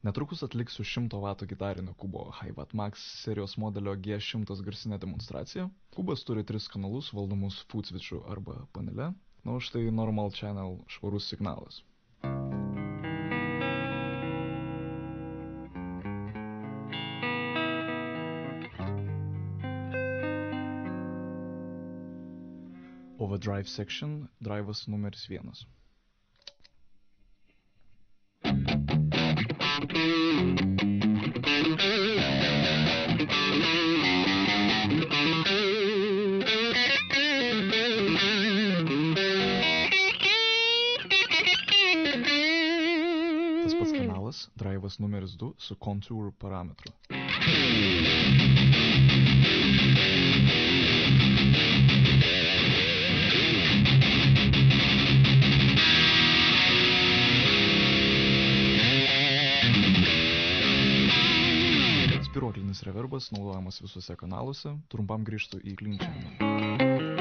Netrukus atliksiu 100 W gitarinio kubo Hi-Watt Max serijos modelio G100 garsinę demonstraciją. Kubas turi 3 kanalus valdomus foot switchu arba panele, na o štai normal channel švarus signalas. Overdrive section, drivas numeris 1. Tas pats kanalas, drivas numeris 2 su contour parametru. Spiruoklinis reverbas naudojamas visuose kanaluose, trumpam grįžtu į clean channel.